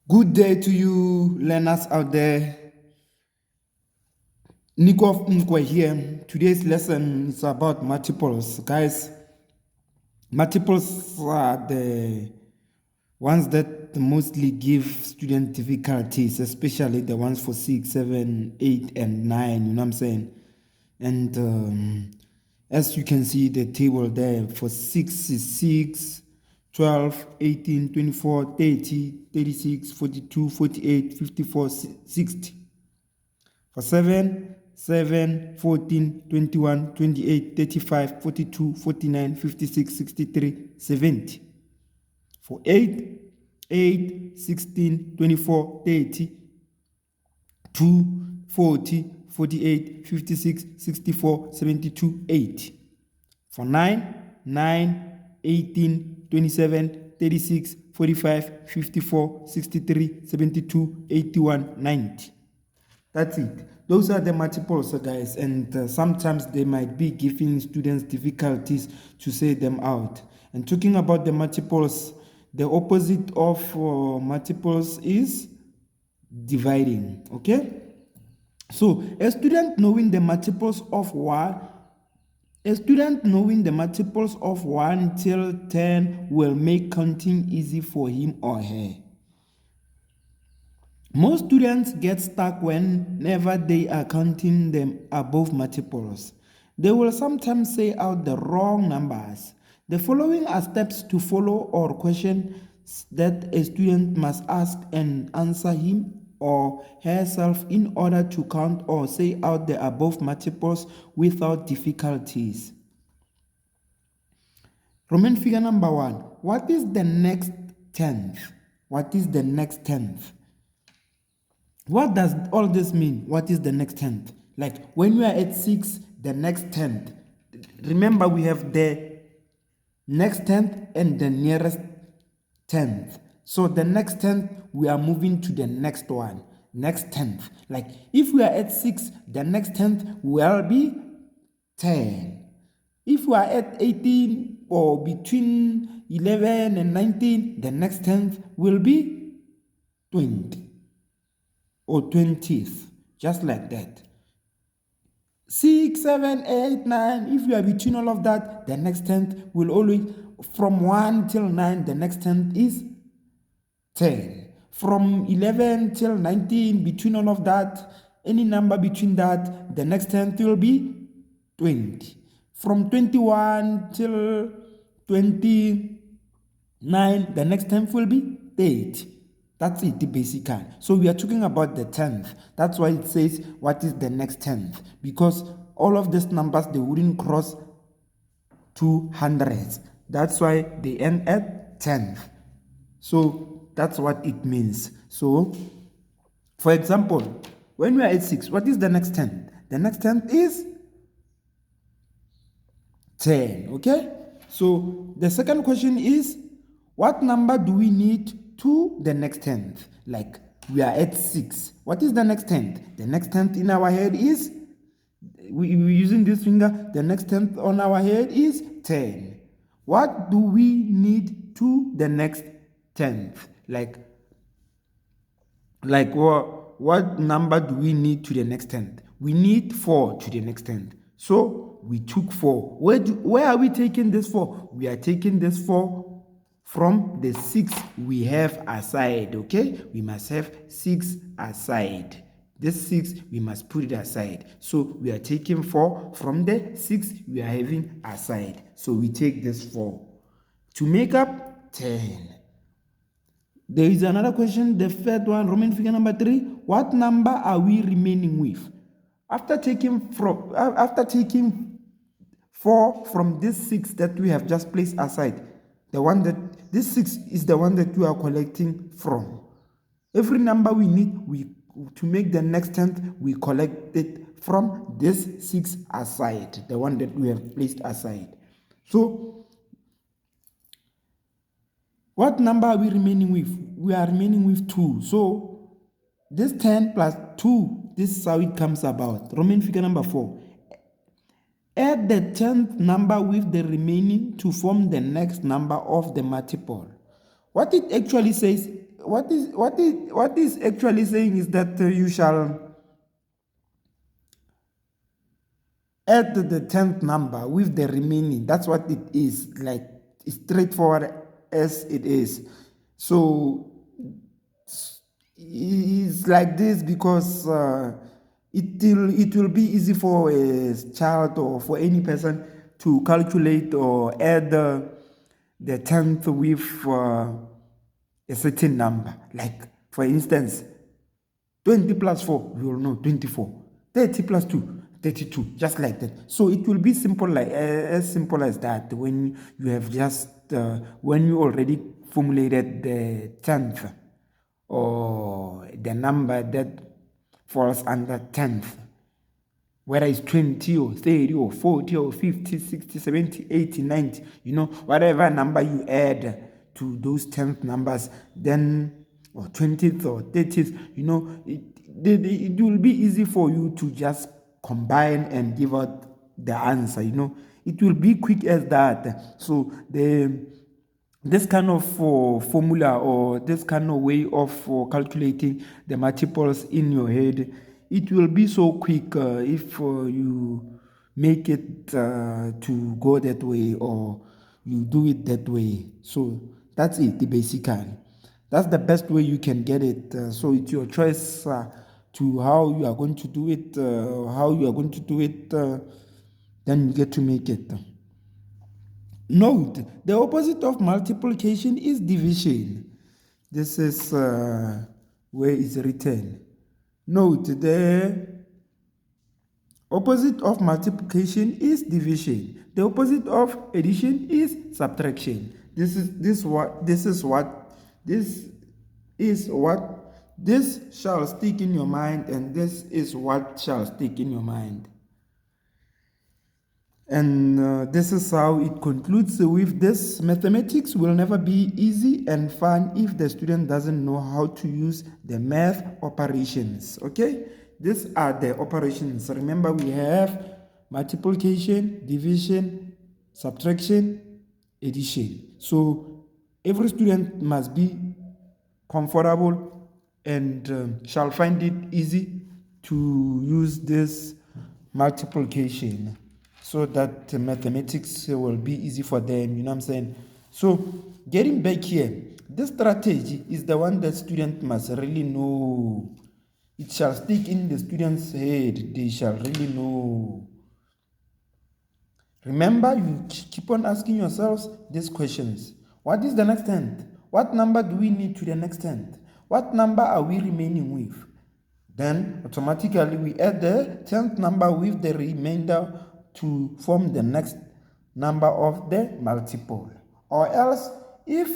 Good day to you, learners out there. Nikov Nkwe here. Today's lesson is about multiples. Guys, multiples are the ones that mostly give student difficulties, especially the ones for 6, 7, 8, and 9. You know what I'm saying? And as you can see, the table there for 6 is 6, 12, 18, 24, 30, 36, 42, 48, 54, 60. For 7, 7, 14, 21, 28, 35, 42, 49, 56, 63, 70. For 8, 8, 16, 24, 30, 2, 40, 48, 56, 64, 72, 80. For 9, 9, 18, 27, 36, 45, 54, 63, 72, 81, 90. That's it. Those are the multiples, guys, and sometimes they might be giving students difficulties to say them out. And talking about the multiples, the opposite of multiples is dividing, okay? So a student knowing the multiples of 1 till 10 will make counting easy for him or her. Most students get stuck whenever they are counting them above multiples. They will sometimes say out the wrong numbers. The following are steps to follow or questions that a student must ask and answer him or herself in order to count or say out the above multiples without difficulties. Roman figure number 1. What is the next tenth? What is the next tenth? What does all this mean? What is the next tenth? Like when we are at 6, the next tenth. Remember, we have the next tenth and the nearest tenth. So the next tenth, we are moving to the next one. Next tenth. Like if we are at 6, the next tenth will be 10. If we are at 18 or between 11 and 19, the next tenth will be 20. Or 20th, just like that. 6, 7, 8, 9, if you are between all of that, the next tenth will always, from 1 till 9, the next tenth is 10. From 11 till 19, between all of that, any number between that, the next tenth will be 20. From 21 till 29, the next tenth will be 30. That's it, basically. So we are talking about the tenth. That's why it says, what is the next tenth? Because all of these numbers, they wouldn't cross 200s. That's why they end at tenth. So that's what it means. So, for example, when we are at 6, what is the next tenth? The next tenth is 10, okay? So the second question is, what number do we need to the next tenth? Like we are at 6. What is the next tenth? The next tenth in our head is, we're using this finger, the next tenth on our head is 10. What do we need to the next tenth? Like what number do we need to the next tenth? We need 4 to the next tenth. So we took 4. Where are we taking this 4? We are taking this 4 from the 6 we have aside, okay? We must have 6 aside. This 6, we must put it aside. So we are taking 4 from the 6 we are having aside. So we take this 4 to make up 10. There is another question, the third one, Roman figure number 3. What number are we remaining with? After taking 4 from this 6 that we have just placed aside, this 6 is the one that we are collecting from. Every number we need, to make the next tenth, we collect it from this 6 aside, the one that we have placed aside. So what number are we remaining with? We are remaining with 2. So this 10 plus 2, this is how it comes about. Roman figure number 4. Add the 10th number with the remaining to form the next number of the multiple. What it actually says, what is actually saying is that you shall add the 10th number with the remaining. That's what it is, like straightforward as it is. So it's like this because it will be easy for a child or for any person to calculate or add the 10th with a certain number. Like, for instance, 20 plus 4, we will know 24. 30 plus 2, 32, just like that. So it will be simple, like as simple as that when you have just, when you already formulated the 10th or the number that falls under 10th, whether it's 20 or 30 or 40 or 50, 60, 70, 80, 90, whatever number you add to those 10th numbers, then, or 20th or 30th, it will be easy for you to just combine and give out the answer. It will be quick as that. So this kind of formula or this kind of way of calculating the multiples in your head, it will be so quick if you make it to go that way or you do it that way. So that's it, basically. That's the best way you can get it. So it's your choice to how you are going to do it, then you get to make it. Note, the opposite of multiplication is division. This is where it's written. Note, the opposite of multiplication is division. The opposite of addition is subtraction. This shall stick in your mind, and this is what shall stick in your mind. And this is how it concludes with this. Mathematics will never be easy and fun if the student doesn't know how to use the math operations. Okay? These are the operations. Remember, we have multiplication, division, subtraction, addition. So every student must be comfortable and shall find it easy to use this multiplication, so that mathematics will be easy for them, you know what I'm saying? So getting back here, this strategy is the one that student must really know. It shall stick in the student's head. They shall really know. Remember, you keep on asking yourselves these questions. What is the next 10th? What number do we need to the next 10th? What number are we remaining with? Then automatically we add the 10th number with the remainder to form the next number of the multiple. Or else, if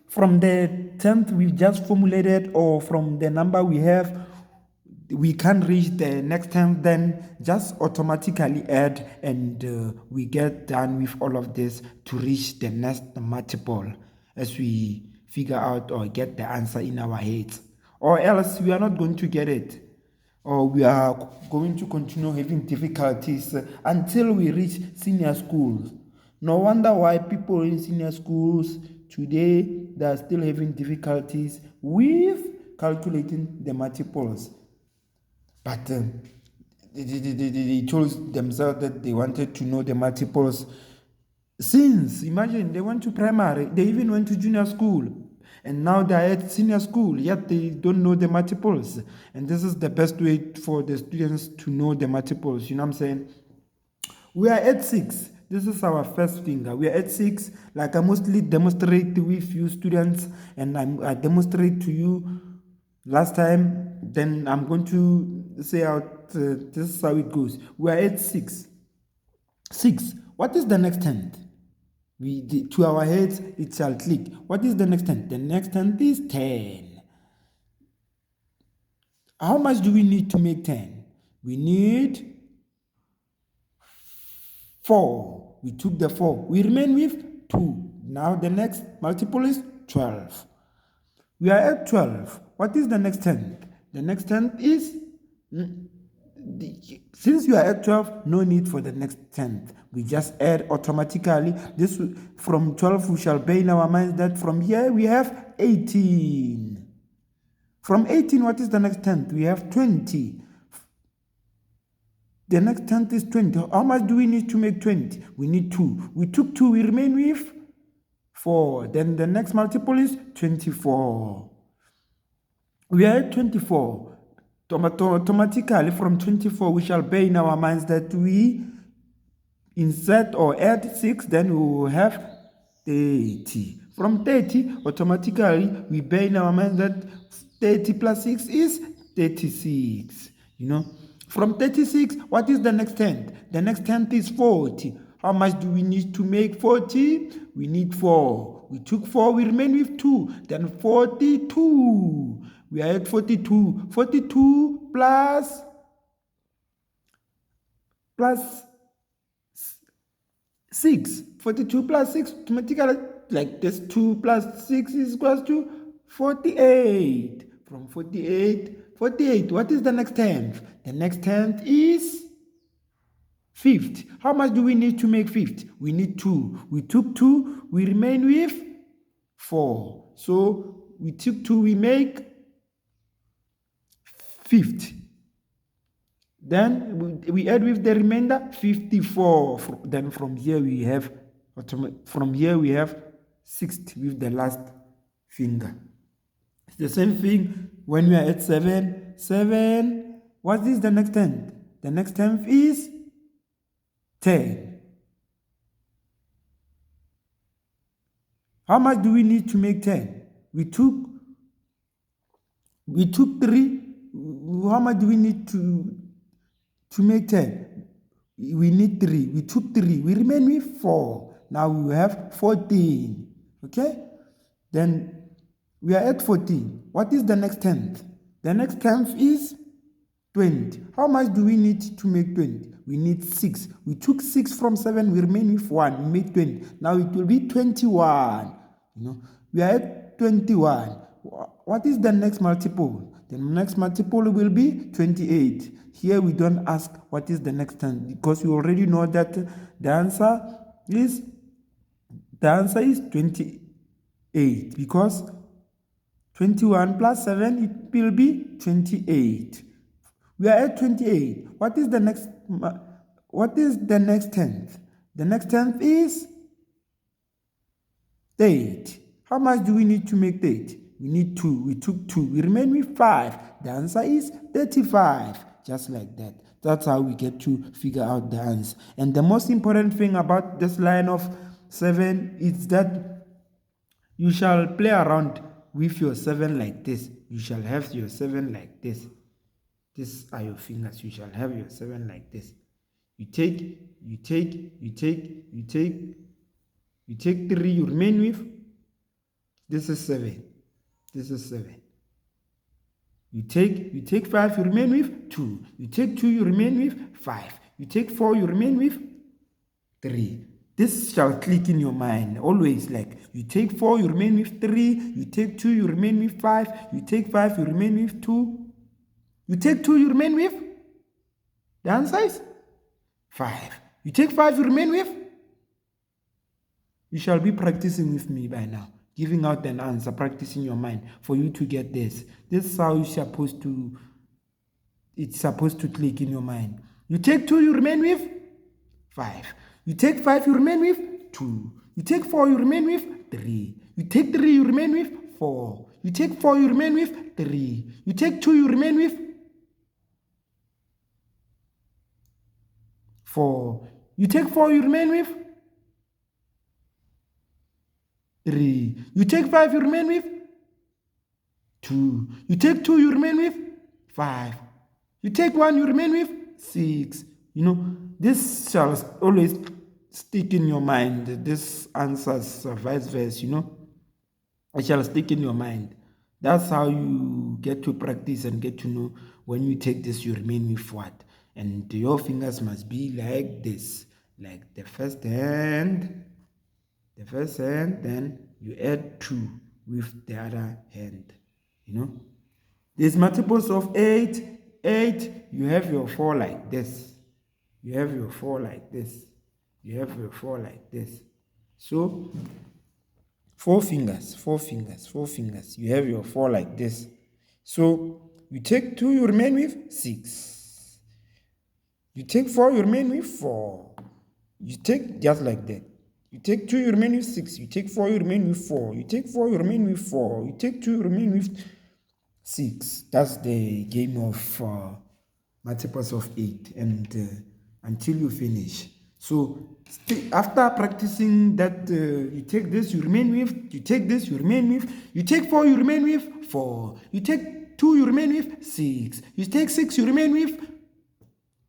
from the 10th we just formulated, or from the number we have, we can't reach the next 10th, then just automatically add, and we get done with all of this to reach the next multiple as we figure out or get the answer in our heads. Or else we are not going to get it, or we are going to continue having difficulties until we reach senior schools. No wonder why people in senior schools today, they are still having difficulties with calculating the multiples. But they told themselves that they wanted to know the multiples since, imagine, they went to primary, they even went to junior school, and now they're at senior school, yet they don't know the multiples. And this is the best way for the students to know the multiples, you know what I'm saying? We are at 6. This is our first finger. We are at 6. Like I mostly demonstrate with you students, and I demonstrate to you last time. Then I'm going to say out, this is how it goes. We are at 6. 6. What is the next 10th? To our heads, it shall click. What is the next 10th? The next 10th is 10. How much do we need to make 10? We need 4. We took the 4. We remain with 2. Now the next multiple is 12. We are at 12. What is the next 10th? The next 10th is since you are at 12, no need for the next 10th. We just add automatically. This from 12, we shall bear in our minds that from here we have 18. From 18, what is the next 10th? We have 20. The next 10th is 20. How much do we need to make 20? We need 2. We took 2, we remain with 4. Then the next multiple is 24. We are at 24. Automatically from 24, we shall bear in our minds that we insert or add 6, then we will have 30. From 30, automatically we bear in our minds that 30 plus 6 is 36. From 36, what is the next 10th? The next 10th is 40. How much do we need to make 40? We need 4. We took 4, we remain with 2. Then 42. We are at 42. 42 plus 6. 42 plus 6, automatically, like this, 2 plus 6 is equals to 48. From 48, what is the next 10th? The next 10th is 50. How much do we need to make 50? We need 2. We took 2, we remain with 4. So we took 2, we make 50. Then we add with the remainder 54. Then from here we have 60 with the last finger. It's the same thing when we are at 7. 7. What is the next 10th? The next 10th is 10. How much do we need to make 10? We took 3. How much do we need to make 10? We need 3. We took 3. We remain with 4. Now we have 14. Okay? Then we are at 14. What is the next 10th? The next 10th is 20. How much do we need to make 20? We need 6. We took 6 from 7. We remain with 1. We made 20. Now it will be 21. We are at 21. What is the next multiple? The next multiple will be 28. Here we don't ask what is the next 10 because we already know that the answer is 28 because 21 plus 7, it will be 28. We are at 28. What is the next 10th? The next 10th is 8. How much do we need to make 8? We need 2. We took 2. We remain with 5. The answer is 35. Just like that. That's how we get to figure out the answer. And the most important thing about this line of 7 is that you shall play around with your 7 like this. You shall have your 7 like this. These are your fingers. You shall have your 7 like this. You take 3, you remain with. This is 7. This is 7. You take 5, you remain with 2. You take 2, you remain with 5. You take 4, you remain with 3. This shall click in your mind always, like you take 4, you remain with 3. You take 2, you remain with 5. You take 5, you remain with 2. You take 2, you remain with. The answer is 5. You take 5, you remain with. You shall be practicing with me by now. Giving out an answer, practicing your mind for you to get this. This is how it's supposed to click in your mind. You take 2, you remain with 5. You take 5, you remain with 2. You take 4, you remain with 3. You take 3, you remain with 4. You take 4, you remain with 3. You take 2, you remain with 4. You take 4, you remain with 3. You take 5, you remain with 2. You take 2, you remain with 5. You take 1, you remain with 6. This shall always stick in your mind. This answers vice versa, it shall stick in your mind. That's how you get to practice and get to know when you take this, you remain with what. And your fingers must be like this. Like the first hand, then you add 2 with the other hand. There's multiples of 8. 8, you have your 4 like this. You have your 4 like this. You have your 4 like this. So 4 fingers, 4 fingers, 4 fingers. You have your 4 like this. So you take 2, you remain with 6. You take 4, you remain with 4. You take just like that. You take 2, you remain with 6. You take 4, you remain with 4. You take 4, you remain with 4. You take 2, you remain with 6. That's the game of multiples of 8, and until you finish. So after practicing that, you take this, you remain with, you take this, you remain with, you take 4, you remain with 4, you take 2, you remain with 6, you take 6, you remain with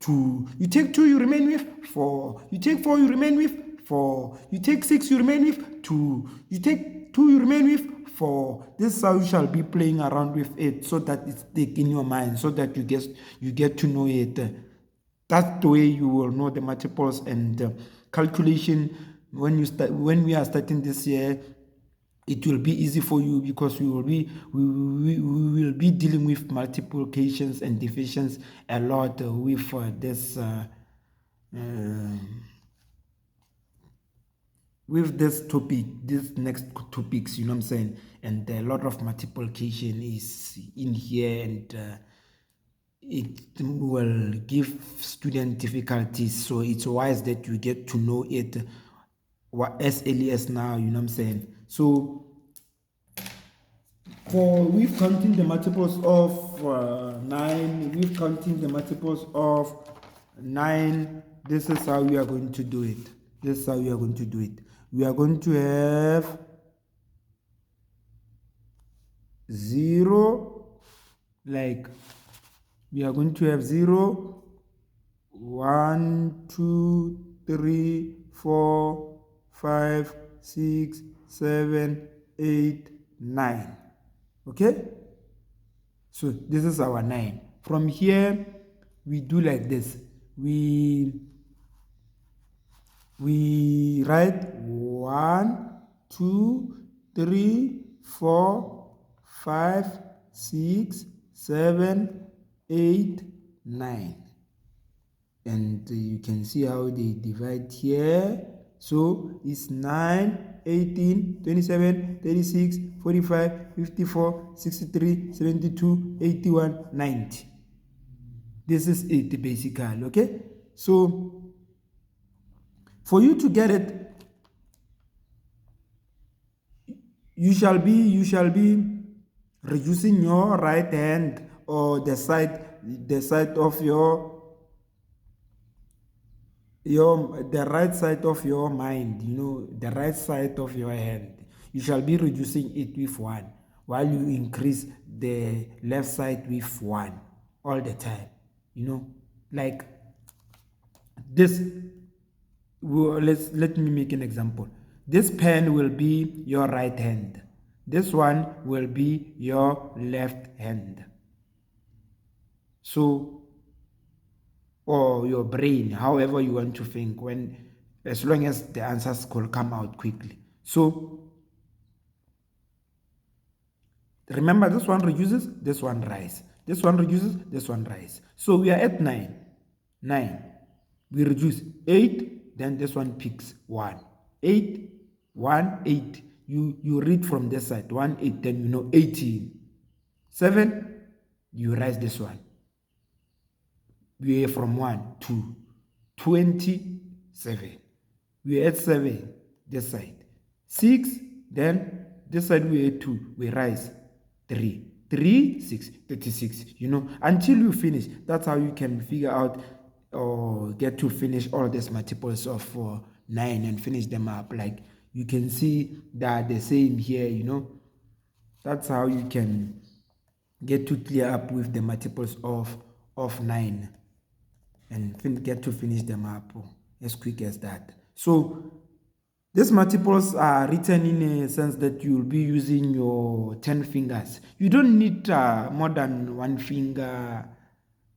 2, you take 2, you remain with 4, you take 4, you remain with 4, you take 6, you remain with 2, you take 2, you remain with 4. This is how you shall be playing around with it, so that it's thick in your mind, so that you get to know it. That's the way you will know the multiples and calculation. When we are starting this year, it will be easy for you, because we will be dealing with multiplications and divisions a lot with this topic, this next topics, you know what I'm saying, and a lot of multiplication is in here, and it will give student difficulties. So it's wise that you get to know it as early as now, you know what I'm saying. So for we've counting the multiples of 9, we've counting the multiples of 9. This is how we are going to do it. This is how we are going to do it. We are going to have 0, like we are going to have 0, 1, 2, 3, 4, 5, 6, 7, 8, 9. Okay, so this is our 9. From here we do like this. We write 1, 2, 3, 4, 5, 6, 7, 8, 9, and you can see how they divide here. So it's 9, 18, 27, 36, 45, 54, 63, 72, 81, 90. This is it basically. Okay, so for you to get it, you shall be reducing your right hand, or the side of the right side of your mind, you know, the right side of your hand. You shall be reducing it with 1, while you increase the left side with 1 all the time, you know, like this. Let me make an example. This pen will be your right hand. This one will be your left hand. So, or your brain, however you want to think, as long as the answers could come out quickly. So remember, this one reduces, this one rise. This one reduces, this one rise. So we are at 9. We reduce 8, then this one picks 1. 8, 1, 8. You read from this side, 1, 8, then you know 18. 7, you rise this one. We are from 1 to 27. We are at 7, this side. 6, then this side we are at 2, we rise 3. 3, 6, 36, you know, until you finish. That's how you can figure out or get to finish all these multiples of 9 and finish them up. Like you can see that the same here, you know. That's how you can get to clear up with the multiples of 9 and get to finish them up as quick as that. So these multiples are written in a sense that you will be using your 10 fingers. You don't need more than 1 finger,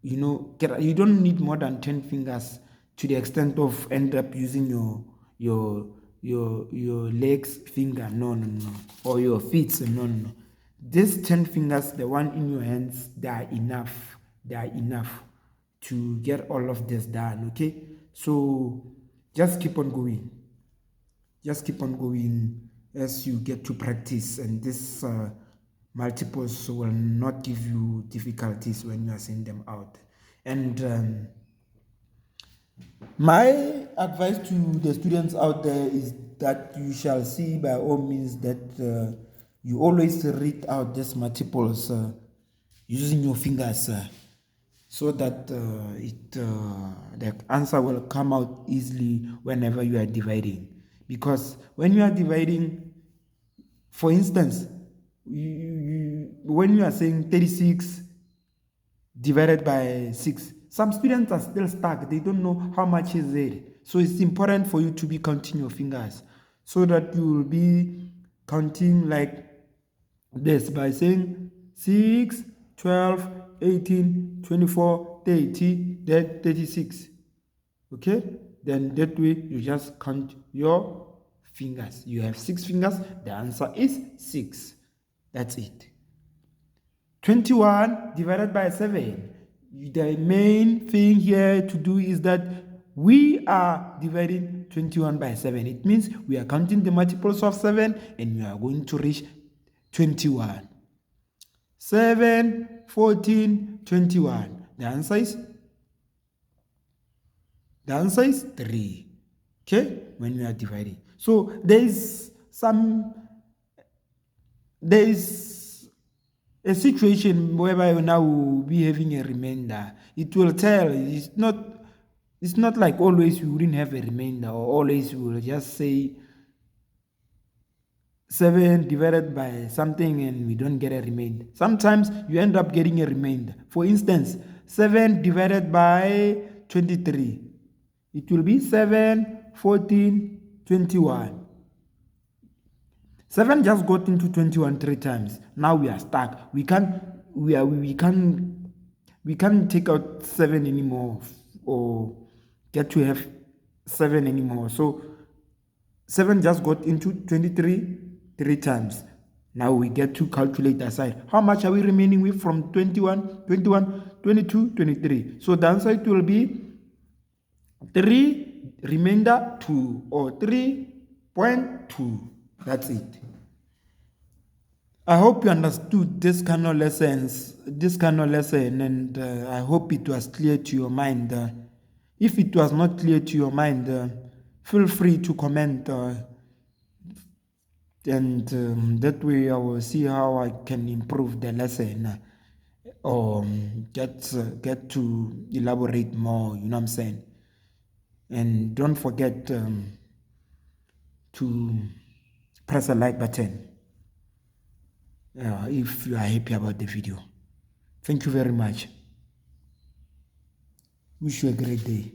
you know. You don't need more than 10 fingers to the extent of end up using your legs finger. No. Or your feet. No. These 10 fingers, the one in your hands, they are enough. they are enough to get all of this done. Okay, so just keep on going. Just keep on going as you get to practice, and this multiples will not give you difficulties when you are seeing them out. And my advice to the students out there is that you shall see by all means that you always read out these multiples using your fingers so that the answer will come out easily whenever you are dividing. Because when you are dividing, for instance, when you are saying 36 divided by 6, some students are still stuck. They don't know how much is it. So it's important for you to be counting your fingers so that you will be counting like this by saying 6, 12, 18, 24, 30, then 36. Okay? Then that way you just count your fingers. You have 6 fingers. The answer is 6. That's it. 21 divided by 7. The main thing here to do is that we are dividing 21 by 7. It means we are counting the multiples of 7 and we are going to reach 21. 7, 14, 21. The answer is 3. Okay? When we are dividing. So there is a situation whereby now we'll be having a remainder. It will tell. It's not like always we wouldn't have a remainder, or always we will just say 7 divided by something and we don't get a remainder. Sometimes you end up getting a remainder. For instance, 7 divided by 23. It will be 7, 14, 21. 7 just got into 21 3 times. Now we are stuck. We can't take out 7 anymore or get to have 7 anymore. So 7 just got into 23 3 times. Now we get to calculate aside. How much are we remaining with from 21, 22, 23? So the answer it will be 3 remainder 2 or 3.2. That's it. I hope you understood this kind of lesson, and I hope it was clear to your mind. If it was not clear to your mind, feel free to comment, and that way I will see how I can improve the lesson or get to elaborate more. You know what I'm saying? And don't forget to press the like button if you are happy about the video. Thank you very much. Wish you a great day.